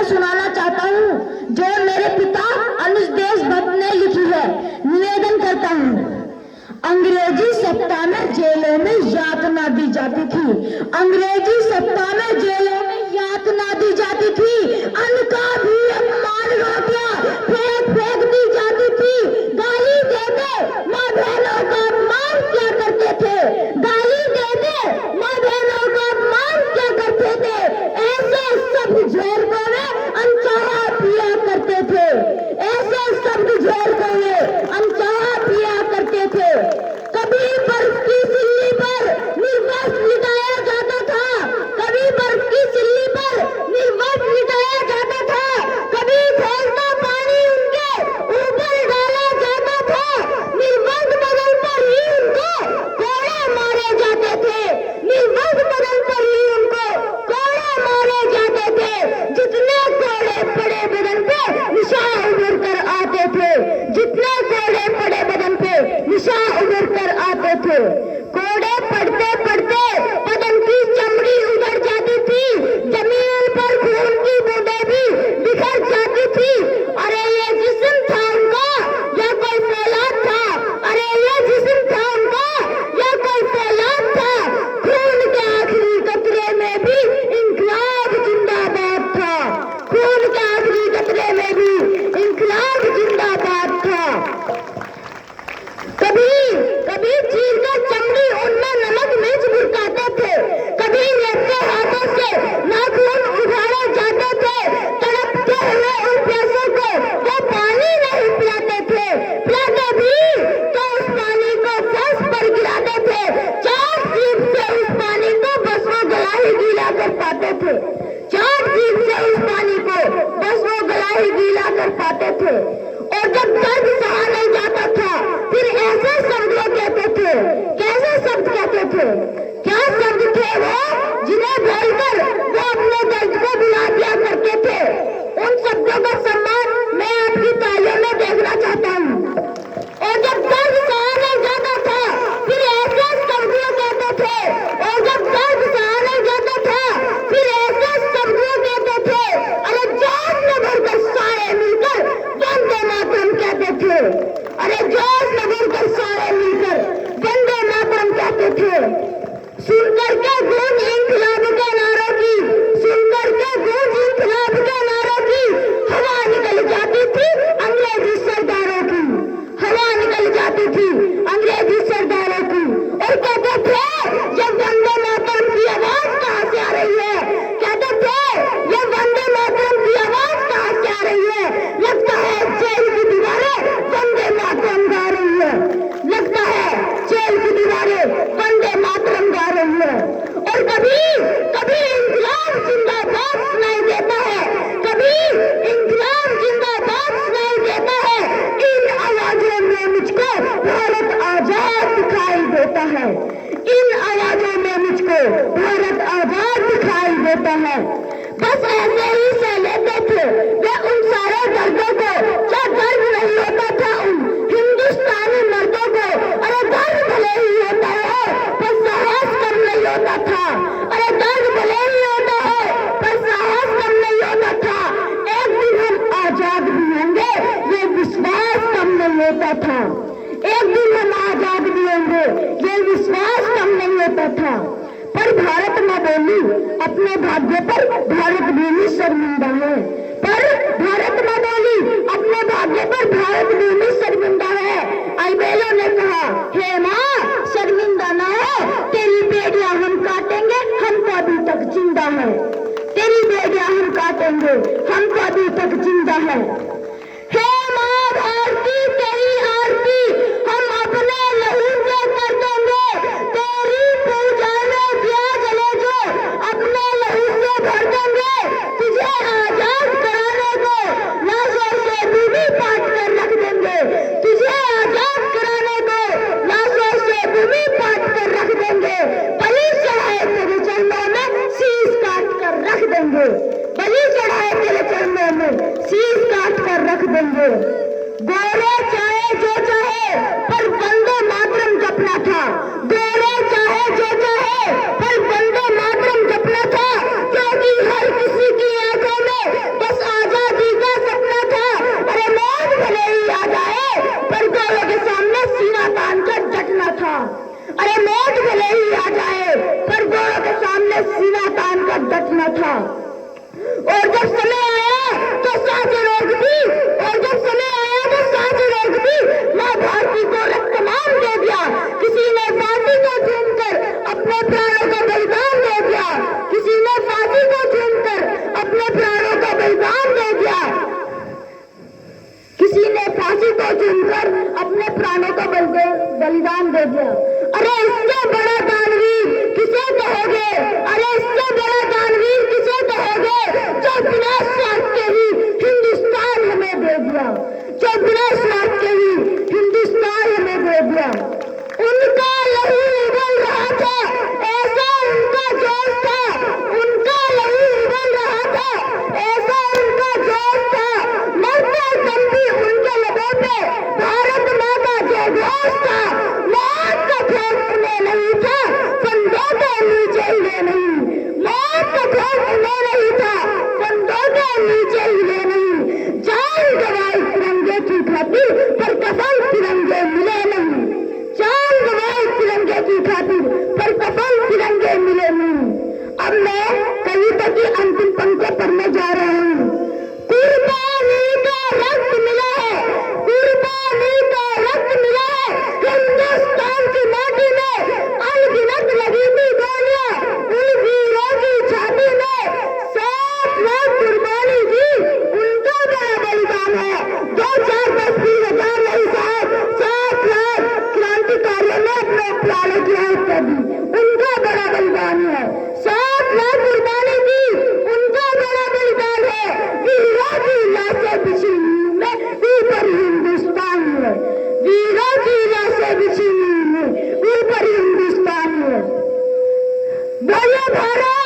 सुनाना चाहता हूँ जो मेरे पिता अनुज देशभक्त ने लिखी है। निवेदन करता हूँ। अंग्रेजी सत्ता में जेलों में यातना दी जाती थी, अंग्रेजी सत्ता में जेलों में यातना दी जाती थी, अन्न का भी अपमान रोटियां फेंक फेंक दी जाती थी, गाली दे दे माँ बहनों का अपमान क्या करते थे, गाली दे दे माँ बहनों का अपमान क्या करते थे, ऐसे शब्द झेल को वे अनचाहा पिया करते थे, ऐसे शब्द झेल को वे अनचाहा पिया करते थे। कभी बर्फ की सिल्ली पर निर्वस्त्र लिटाया जाता था, कभी बर्फ की सिल्ली पर निर्वस्त्र लिटाया जाता था, कभी खौलता पानी उनके ऊपर डाला जाता था, निर्वस्त्र बदल पर ही उनको कोड़े मारे जाते थे, निर्वस्त्र बदल पर ही उनको कोड़े मारे जाते थे। जितने कोड़े पड़े बदन पे निशान उभर कर आते थे, जितने कोड़े पड़े बदन पे निशान उभर कर आते थे। कोड़े पड़ते पड़ते बदन की चमड़ी उधड़ जाती थी, जमीन पर खून की बूंदें भी बिखर जाती थी। अरे ये जिस्म था उनका या कोई फौलाद था, अरे ये जिस्म था उनका या कोई फौलाद था। खून के आखिरी कतरे में भी इंकलाब जिंदाबाद था, खून के आखिरी कतरे में भी इंकलाब जिंदाबाद था। कभी कभी चीर कर चमड़ी उनमें नमक मिर्च बुरकाते थे, कभी लड़के हाथों से नाखून उखाड़े जाते थे, तड़पते हुए उन प्यासों को वो पानी नहीं पिलाते थे, पिलाते भी तो उस पानी को फर्श पर गिराते थे, चार जीभ से उस पानी को बस वो गला ही गीला कर पाते थे, चार जीभ से उस पानी को बस वो गला ही गीला कर पाते थे। और जब दर्द सहा नहीं जाता था फिर ऐसे शब्द कहते थे, कैसे शब्द कहते थे, क्या शब्द थे वो जिन्हें बोलकर वो अपने दर्द को भुला दिया करते थे। उन शब्दों का सम्मान मैं आपकी तालियों में देखना चाहता हूँ। और जब दर्द सहा नहीं जाता था फिर ऐसे शब्द कहते थे, और जब दर्द सहा नहीं जाता था फिर ऐसे शब्द कहते थे। अरे जोश में भरकर सारे मिलकर वंदे मातरम कहते थे, अरे जोश में भरकर सारे मिलकर वंदे मातरम कहते थे। सुनकर के गूंज इंकलाब के नारों की, सुनकर के गूंज इंकलाब के नारों की हवा निकल जाती थी अंग्रेजी सरदारों की, हवा निकल जाती थी अंग्रेजी सरदारों की। और कहते थे ये वंदे मातरम की आवाज कहाँ से आ रही है, कहते थे ये वंदे मातरम की आवाज कहाँ से आ रही है। लगता है जेल की दीवारें वंदे मातरम गा रही है, लगता है जेल की दीवारें वंदे मातरम गा रही है। और कभी कभी इंकलाब जिंदाबाद सुनाई देता है, कभी इंकलाब जिंदाबाद सुनाई देता है। इन आवाजों में मुझको भारत आजाद दिखाई देता है, इन आवाजों में मुझको भारत आजाद दिखाई देता है। बस ऐसे ही सह लेते थे वे उन सारे दर्दों को, क्या दर्द नहीं होता था उन हिंदुस्तानी मर्दों को। अरे दर्द भले ही होता है पर साहस कम नहीं होता था, अरे दर्द भले ही होता है पर साहस कम नहीं होता था। एक दिन हम आजाद भी होंगे ये विश्वास कम नहीं होता था, एक दिन हम आजाद भी होंगे ये विश्वास कम नहीं होता था। पर भारत न बोली अपने भाग्य पर भारत भूमि शर्मिंदा है, पर भारत न बोली अपने भाग्य पर भारत भूमि शर्मिंदा है। अलबेलो ने कहा हे माँ शर्मिंदा ना हो, तेरी बेड़ियां हम काटेंगे हम तो अभी तक जिंदा है, तेरी बेड़ियां हम काटेंगे हम तो अभी तक जिंदा है। हे माँ भारती तेरी आरती हम अपने लहू से कर देंगे, तेरी पूजा में दिया जले जो अपने लहू से भर देंगे। तुझे आजाद कराने को लाशों से भूमि पाट कर रख देंगे, तुझे आजाद कराने को लाशों से भूमि पाट कर रख देंगे। बलि चढ़ाए तेरे चरणों में शीश काट कर रख देंगे, बलि चढ़ाए तेरे चरणों में शीश काट कर था। और जब समय आया तो सांसें रोक दी, और जब समय आया तो सांसें रोक दी। माँ भारती को रक्तमान दे दिया। किसी ने फांसी को चूमकर अपने प्राणों का बलिदान दे दिया। किसी ने फांसी को चूमकर अपने प्राणों का बलिदान दे दिया। किसी ने फांसी को चूमकर अपने प्राणों का बलिदान दे दिया। अरे इससे बड़ा दानवीर किसे कहोगे? अरे इससे बड़ा दानवीर किसे कहोगे? जो बिना स्वार्थ के ही हिंदुस्तान हमें दे दिया, जो बिना स्वार्थ के ही हिंदुस्तान हमें दे दिया। उनका लहू उबल रहा था, ऐसा उनका जोश था। उनका लहू उबल रहा था, ऐसा उनका जोश था। मरते दम भी उनके लबों पे भारत माँ का जयघोष था। मौत का खौफ उन्हें नहीं था, फंदों के नीचे हिले नहीं। मौत का खौफ उन्हें नहीं था, फंदों के नीचे हिले नहीं। जान गंवाई तिरंगे की खातिर, पर कफन तिरंगे मिले नहीं। जान गंवाई तिरंगे की खातिर, पर कफन तिरंगे मिले नहीं। अब मैं कविता की अंतिम पंक्ति पढ़ने जा रहा हूँ। कुर्बानी का रक्त मिला है, कुर्बानी का रक्त मिला है। हिंदुस्तान की माटी में अनगिनत लगी थी गोलियां, उन वीरों की छाती में 7 लाख कुर्बानी दी। उनका बड़ा बलिदान है। 2, 4, 10, 20 हजार नहीं साहब, 7 लाख क्रांतिकारियों ने अपने प्राणों की आहुति दी। उनका बड़ा बलिदान है। 7 लाख कुर्बानी दी, उनका बड़ा बलिदान है। वीरों की लाशें बिछी में ऊपर हिंदुस्तान में, वीरों की लाशें बिछी में ऊपर हिंदुस्तान में। बोलो भारत।